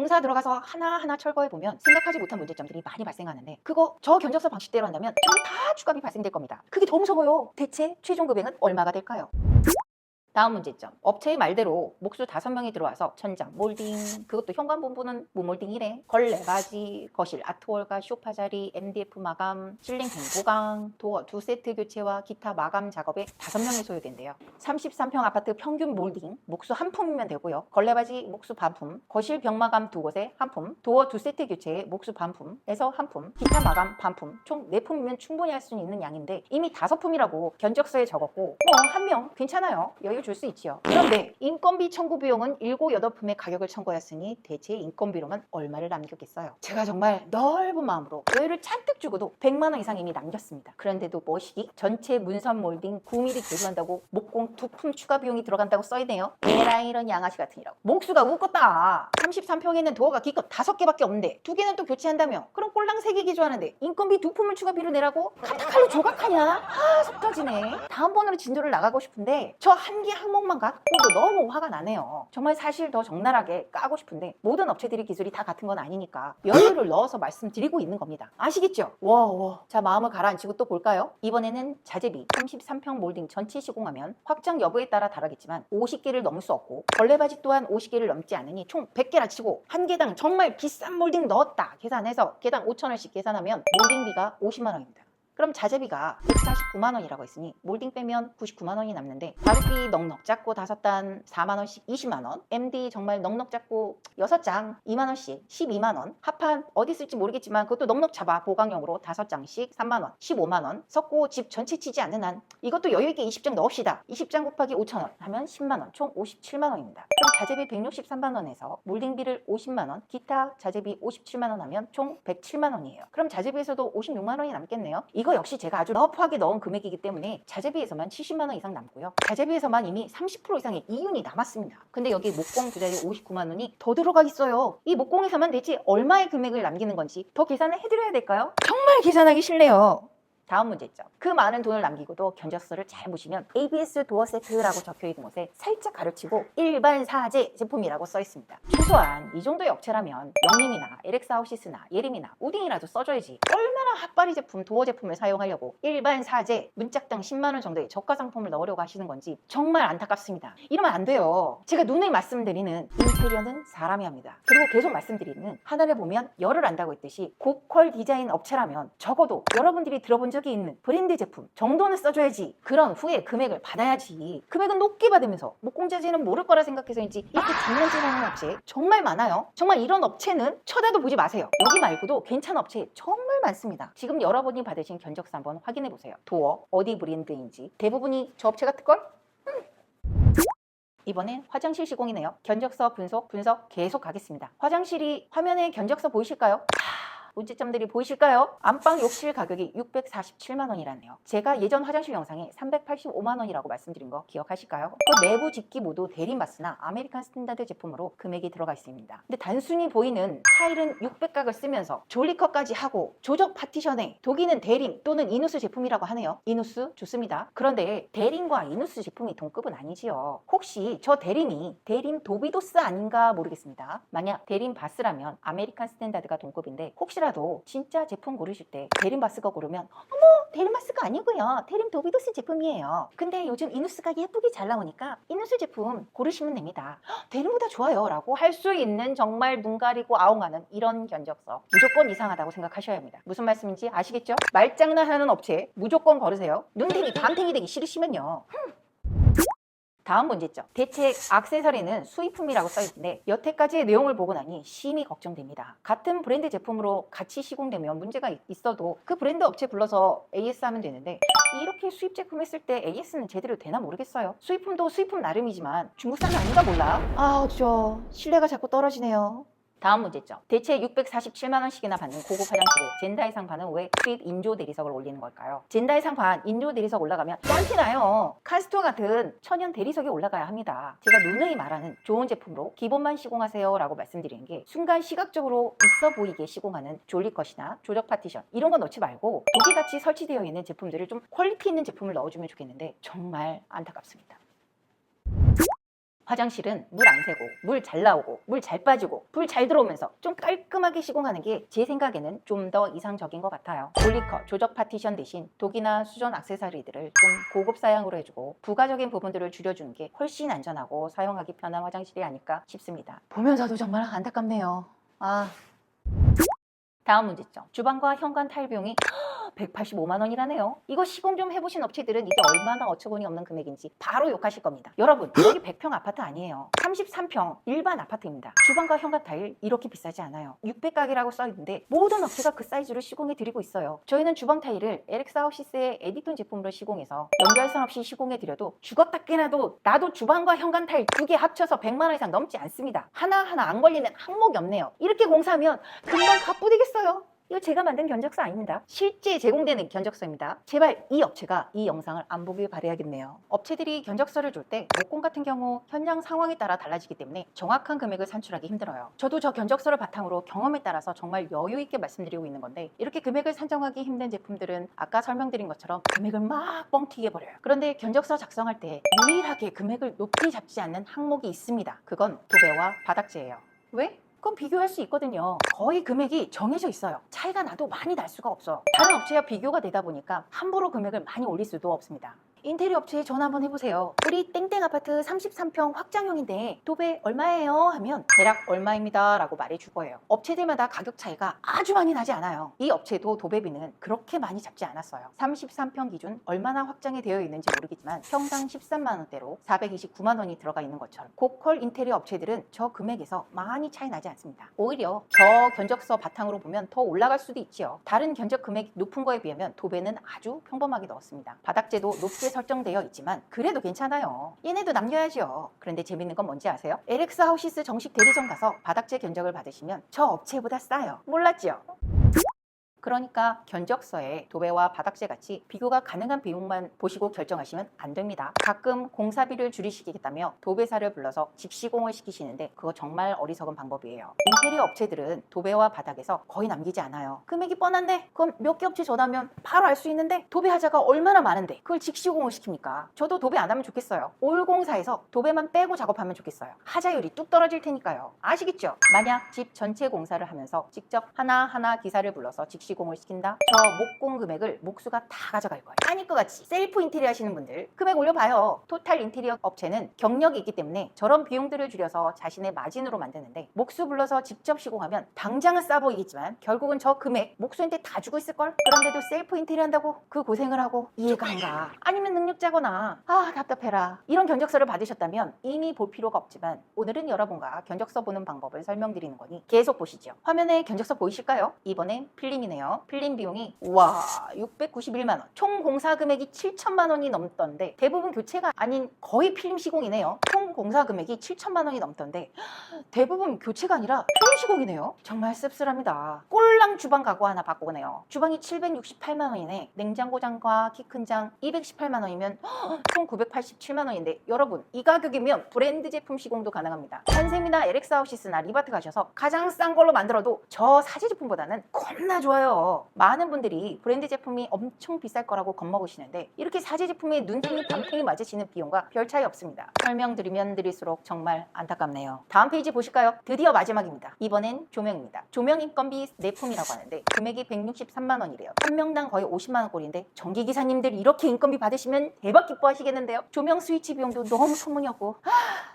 공사 들어가서 하나하나 철거해보면 생각하지 못한 문제점들이 많이 발생하는데, 그거 저 견적서 방식대로 한다면 전부 다 추가비 발생될 겁니다. 그게 더 무서워요. 대체 최종 금액은 얼마가 될까요? 다음 문제점. 업체의 말대로 목수 5명이 들어와서 천장 몰딩, 그것도 현관본부는 무몰딩이래. 걸레 바지, 거실 아트월과 소파 자리, MDF 마감, 실링 뱅보강, 도어 2세트 교체와 기타 마감 작업에 5명이 소요된대요. 33평 아파트 평균 몰딩, 목수 한 품이면 되고요. 걸레 바지 목수 반품, 거실 벽 마감 2곳에 한 품, 도어 2세트 교체에 목수 반품에서 한 품, 기타 마감 반품, 총 4품이면 충분히 할 수 있는 양인데 이미 5품이라고 견적서에 적었고, 뭐 한 명 괜찮아요. 여유 줄 수 있지요. 그런데 인건비 청구 비용은 7, 8품의 가격을 청구했으니 대체 인건비로만 얼마를 남겼겠어요? 제가 정말 넓은 마음으로 여유를 잔뜩 주고도 100만 원 이상 이미 남겼습니다. 그런데도 뭐시기? 전체 문선 몰딩 9mm 개조한다고 목공 2품 추가 비용이 들어간다고 써있네요. 에라 이런 양아치 같으니라고. 목수가 웃겼다. 33평에는 도어가 기껏 5개밖에 없는데 2개는 또 교체한다며? 그럼 꼴랑 3개 개조하는데 인건비 2품을 추가비로 내라고? 카타칼로 조각하냐? 아, 속 터지네. 다음번으로 진도를 나가고 싶은데 저 한 개 항목만 갖고도 너무 화가 나네요. 정말 사실 더 적나라하게 까고 싶은데 모든 업체들이 기술이 다 같은 건 아니니까 여유를 넣어서 말씀드리고 있는 겁니다. 아시겠죠? 와. 자, 마음을 가라앉히고 또 볼까요? 이번에는 자재비 33평 몰딩 전체 시공하면 확정 여부에 따라 다르겠지만 50개를 넘을 수 없고, 걸레바지 또한 50개를 넘지 않으니 총 100개라 치고 한 개당 정말 비싼 몰딩 넣었다 계산해서 개당 5,000원씩 계산하면 몰딩비가 50만 원입니다. 그럼 자재비가 149만 원이라고 했으니 몰딩 빼면 99만 원이 남는데, 바루비 넉넉 잡고 5단 4만 원씩 20만 원, MD 정말 넉넉 잡고 6장 2만 원씩 12만 원, 합판 어디 쓸지 모르겠지만 그것도 넉넉 잡아 보강용으로 5장씩 3만 원, 15만 원, 석고 집 전체 치지 않는 한 이것도 여유있게 20장 넣읍시다. 20장 곱하기 5천 원 하면 10만 원, 총 57만 원입니다. 그럼 자재비 163만 원에서 몰딩비를 50만 원, 기타 자재비 57만 원 하면 총 107만 원이에요. 그럼 자재비에서도 56만 원이 남겠네요. 이거 역시 제가 아주 러프하게 넣은 금액이기 때문에 자재비에서만 70만 원 이상 남고요. 자재비에서만 이미 30% 이상의 이윤이 남았습니다. 근데 여기 목공 두 자리 59만 원이 더 들어가겠어요. 이 목공에서만 대체 얼마의 금액을 남기는 건지 더 계산을 해드려야 될까요? 정말 계산하기 싫네요. 다음 문제점. 그 많은 돈을 남기고도 견적서를 잘 보시면 ABS 도어 세트라고 적혀있는 곳에 살짝 가르치고 일반 사제 제품이라고 써있습니다. 최소한 이 정도의 업체라면 영림이나 LX아웃시스나 예림이나 우딩이라도 써줘야지. 얼마나 핫바리 제품, 도어 제품을 사용하려고 일반 사제 문짝당 10만 원 정도의 저가 상품을 넣으려고 하시는 건지 정말 안타깝습니다. 이러면 안 돼요. 제가 누누이 말씀드리는 인테리어는 사람이 합니다. 그리고 계속 말씀드리는 하나를 보면 열을 안다고 했듯이 고퀄 디자인 업체라면 적어도 여러분들이 들어본 적이 있는 브랜드 제품 정도는 써줘야지. 그런 후에 금액을 받아야지. 금액은 높게 받으면서 목공자재는 모를 거라 생각해서인지 이렇게 장난질하는 업체 정말 많아요. 정말 이런 업체는 쳐다도 보지 마세요. 여기 말고도 괜찮은 업체 정말 많습니다. 지금 여러분이 받으신 견적서 한번 확인해 보세요. 도어 어디 브랜드인지 대부분이 저 업체 같을걸? 이번엔 화장실 시공이네요. 견적서 분석 계속 가겠습니다. 화장실이 화면에 견적서 보이실까요? 문제점들이 보이실까요? 안방 욕실 가격이 647만 원이라네요. 제가 예전 화장실 영상에 385만 원이라고 말씀드린 거 기억하실까요? 그 내부 집기 모두 대리마스나 아메리칸 스탠다드 제품으로 금액이 들어가 있습니다. 근데 단순히 보이는 타일은 600각을 쓰면서 졸리컷까지 하고 조적 파티션에 독일은 대림 또는 이누스 제품이라고 하네요. 이누스 좋습니다. 그런데 대림과 이누스 제품이 동급은 아니지요. 혹시 저 대림이 대림 도비도스 아닌가 모르겠습니다. 만약 대림 바스라면 아메리칸 스탠다드가 동급인데, 혹시라도 진짜 제품 고르실 때 대림바스가 고르면 어머 대림바스가 아니고요, 대림 도비도스 제품이에요. 근데 요즘 이누스가 예쁘게 잘 나오니까 이누스 제품 고르시면 됩니다. 대림보다 좋아요 라고 할 수 있는 정말 눈 가리고 아웅하는 이런 견적서 무조건 이상하다고 생각하셔야 합니다. 무슨 말씀인지 아시겠죠? 말장난하는 업체 무조건 걸으세요. 눈탱이 밤탱이 되기 싫으시면요. 다음 문제점. 대체 액세서리는 수입품이라고 써있는데 여태까지의 내용을 보고 나니 심히 걱정됩니다. 같은 브랜드 제품으로 같이 시공되면 문제가 있어도 그 브랜드 업체 불러서 AS 하면 되는데, 이렇게 수입 제품 했을 때 AS는 제대로 되나 모르겠어요. 수입품도 수입품 나름이지만 중국산이 아닌가 몰라. 저 신뢰가 자꾸 떨어지네요. 다음 문제점. 대체 647만 원씩이나 받는 고급 화장실에 젠다이 상판은 왜 수입 인조 대리석을 올리는 걸까요? 젠다이 상판 인조 대리석 올라가면 짠티 나요. 카스토 같은 천연 대리석이 올라가야 합니다. 제가 누누이 말하는 좋은 제품으로 기본만 시공하세요 라고 말씀드리는 게, 순간 시각적으로 있어 보이게 시공하는 졸리컷이나 조적 파티션 이런 거 넣지 말고 독일같이 설치되어 있는 제품들을 좀 퀄리티 있는 제품을 넣어주면 좋겠는데 정말 안타깝습니다. 화장실은 물 안 새고 물 잘 나오고 물 잘 빠지고 불 잘 들어오면서 좀 깔끔하게 시공하는 게 제 생각에는 좀 더 이상적인 것 같아요. 볼리커, 조적 파티션 대신 독이나 수전 액세서리들을 좀 고급 사양으로 해주고 부가적인 부분들을 줄여주는 게 훨씬 안전하고 사용하기 편한 화장실이 아닐까 싶습니다. 보면서도 정말 안타깝네요. 다음 문제점. 주방과 현관 타일 비용이 185만 원이라네요. 이거 시공 좀 해보신 업체들은 이게 얼마나 어처구니 없는 금액인지 바로 욕하실 겁니다. 여러분, 여기 100평 아파트 아니에요. 33평 일반 아파트입니다. 주방과 현관 타일 이렇게 비싸지 않아요. 600가게라고 써있는데 모든 업체가 그 사이즈로 시공해드리고 있어요. 저희는 주방 타일을 LX하우시스의 에디톤 제품으로 시공해서 연결선 없이 시공해드려도 죽었다 깨나도 나도 주방과 현관 타일 2개 합쳐서 100만 원 이상 넘지 않습니다. 하나하나 안 걸리는 항목이 없네요. 이렇게 공사하면 금방 가쁘되겠어요. 이거 제가 만든 견적서 아닙니다. 실제 제공되는 견적서입니다. 제발 이 업체가 이 영상을 안 보길 바라야겠네요. 업체들이 견적서를 줄 때 목공 같은 경우 현장 상황에 따라 달라지기 때문에 정확한 금액을 산출하기 힘들어요. 저도 저 견적서를 바탕으로 경험에 따라서 정말 여유 있게 말씀드리고 있는 건데 이렇게 금액을 산정하기 힘든 제품들은 아까 설명드린 것처럼 금액을 막 뻥튀기 해버려요. 그런데 견적서 작성할 때 유일하게 금액을 높게 잡지 않는 항목이 있습니다. 그건 도배와 바닥재예요. 왜? 그건 비교할 수 있거든요. 거의 금액이 정해져 있어요. 차이가 나도 많이 날 수가 없어요. 다른 업체와 비교가 되다 보니까 함부로 금액을 많이 올릴 수도 없습니다. 인테리어 업체에 전화 한번 해보세요. 우리 땡땡 아파트 33평 확장형인데 도배 얼마예요? 하면 대략 얼마입니다 라고 말해줄 거예요. 업체들마다 가격 차이가 아주 많이 나지 않아요. 이 업체도 도배비는 그렇게 많이 잡지 않았어요. 33평 기준 얼마나 확장이 되어 있는지 모르겠지만 평당 13만 원대로 429만 원이 들어가 있는 것처럼 고퀄 인테리어 업체들은 저 금액에서 많이 차이 나지 않습니다. 오히려 저 견적서 바탕으로 보면 더 올라갈 수도 있지요. 다른 견적 금액이 높은 거에 비하면 도배는 아주 평범하게 넣었습니다. 바닥재도 높게 설정되어 있지만 그래도 괜찮아요. 얘네도 남겨야죠. 그런데 재밌는 건 뭔지 아세요? LX하우시스 정식 대리점 가서 바닥재 견적을 받으시면 저 업체보다 싸요. 몰랐죠? 그러니까 견적서에 도배와 바닥재 같이 비교가 가능한 비용만 보시고 결정하시면 안 됩니다. 가끔 공사비를 줄이시겠다며 도배사를 불러서 직시공을 시키시는데 그거 정말 어리석은 방법이에요. 인테리어 업체들은 도배와 바닥에서 거의 남기지 않아요. 금액이 뻔한데 그럼 몇 개 업체 전화하면 바로 알 수 있는데 도배하자가 얼마나 많은데 그걸 직시공을 시킵니까? 저도 도배 안 하면 좋겠어요. 올공사에서 도배만 빼고 작업하면 좋겠어요. 하자율이 뚝 떨어질 테니까요. 아시겠죠? 만약 집 전체 공사를 하면서 직접 하나하나 기사를 불러서 시공을 시킨다? 저 목공 금액을 목수가 다 가져갈 거예요. 아닐 것 같이 셀프 인테리어 하시는 분들 금액 올려봐요. 토탈 인테리어 업체는 경력이 있기 때문에 저런 비용들을 줄여서 자신의 마진으로 만드는데 목수 불러서 직접 시공하면 당장은 싸 보이겠지만 결국은 저 금액 목수한테 다 주고 있을걸? 그런데도 셀프 인테리어 한다고 그 고생을 하고 이해가 안 가. 아니면 능력자거나 답답해라. 이런 견적서를 받으셨다면 이미 볼 필요가 없지만 오늘은 여러분과 견적서 보는 방법을 설명드리는 거니 계속 보시죠. 화면에 견적서 보이실까요? 이번엔 필름이네요. 필름 비용이 691만 원. 총 공사 금액이 7천만 원이 넘던데 대부분 교체가 아닌 거의 필름 시공이네요. 총 공사 금액이 7천만 원이 넘던데 대부분 교체가 아니라 필름 시공이네요. 정말 씁쓸합니다. 꼴랑 주방 가구 하나 바꾸네요. 주방이 768만 원이네. 냉장고장과 키큰장 218만 원이면 총 987만 원인데 여러분 이 가격이면 브랜드 제품 시공도 가능합니다. 한샘이나 LX하우시스나 리바트 가셔서 가장 싼 걸로 만들어도 저 사제 제품보다는 겁나 좋아요. 많은 분들이 브랜드 제품이 엄청 비쌀 거라고 겁먹으시는데 이렇게 사제 제품에 눈탱이 밤탱이 맞으시는 비용과 별 차이 없습니다. 설명드리면 드릴수록 정말 안타깝네요. 다음 페이지 보실까요? 드디어 마지막입니다. 이번엔 조명입니다. 조명 인건비 내품이라고 하는데 금액이 163만 원이래요. 한 명당 거의 50만 원 꼴인데 전기기사님들 이렇게 인건비 받으시면 대박 기뻐하시겠는데요. 조명 스위치 비용도 너무 터무니없고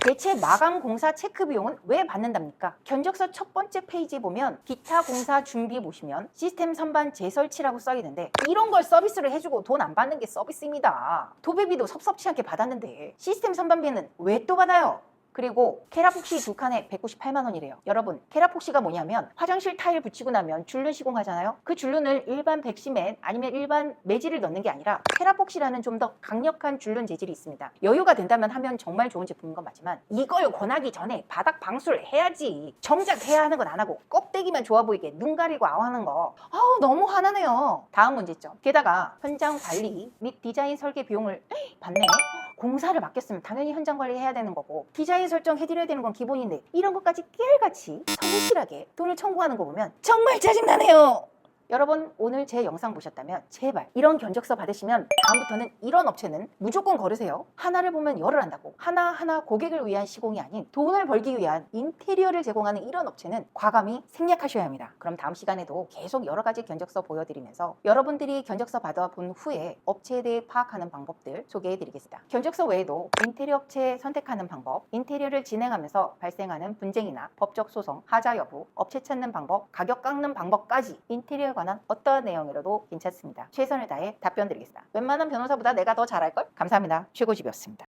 대체 마감 공사 체크 비용은 왜 받는답니까? 견적서 첫 번째 페이지에 보면 기타 공사 준비 보시면 시스템 선반 재설치라고 써있는데 이런 걸 서비스를 해주고 돈 안 받는 게 서비스입니다. 도배비도 섭섭치 않게 받았는데 시스템 선반비는 왜 또 받아요? 그리고 캐라폭시 2칸에 198만 원이래요. 여러분 캐라폭시가 뭐냐면 화장실 타일 붙이고 나면 줄눈 시공하잖아요. 그 줄눈을 일반 백시맨 아니면 일반 매질을 넣는 게 아니라 캐라폭시라는 좀 더 강력한 줄눈 재질이 있습니다. 여유가 된다면 하면 정말 좋은 제품인 건 맞지만 이걸 권하기 전에 바닥 방수를 해야지. 정작 해야 하는 건 안 하고 껍데기만 좋아 보이게 눈 가리고 아우하는 거 너무 화나네요. 다음 문제점. 게다가 현장 관리 및 디자인 설계 비용을 받네. 공사를 맡겼으면 당연히 현장 관리해야 되는 거고 디자인 설정 해드려야 되는 건 기본인데 이런 것까지 깨알같이 성실하게 돈을 청구하는 거 보면 정말 짜증나네요. 여러분 오늘 제 영상 보셨다면 제발 이런 견적서 받으시면 다음부터는 이런 업체는 무조건 걸으세요. 하나를 보면 열을 한다고 하나하나 고객을 위한 시공이 아닌 돈을 벌기 위한 인테리어를 제공하는 이런 업체는 과감히 생략하셔야 합니다. 그럼 다음 시간에도 계속 여러 가지 견적서 보여드리면서 여러분들이 견적서 받아본 후에 업체에 대해 파악하는 방법들 소개해드리겠습니다. 견적서 외에도 인테리어 업체 선택하는 방법, 인테리어를 진행하면서 발생하는 분쟁이나 법적 소송, 하자 여부, 업체 찾는 방법, 가격 깎는 방법까지 인테리어에 관한 어떠한 내용이라도 괜찮습니다. 최선을 다해 답변 드리겠습니다. 웬만한 변호사보다 내가 더 잘할걸? 감사합니다. 최고집이었습니다.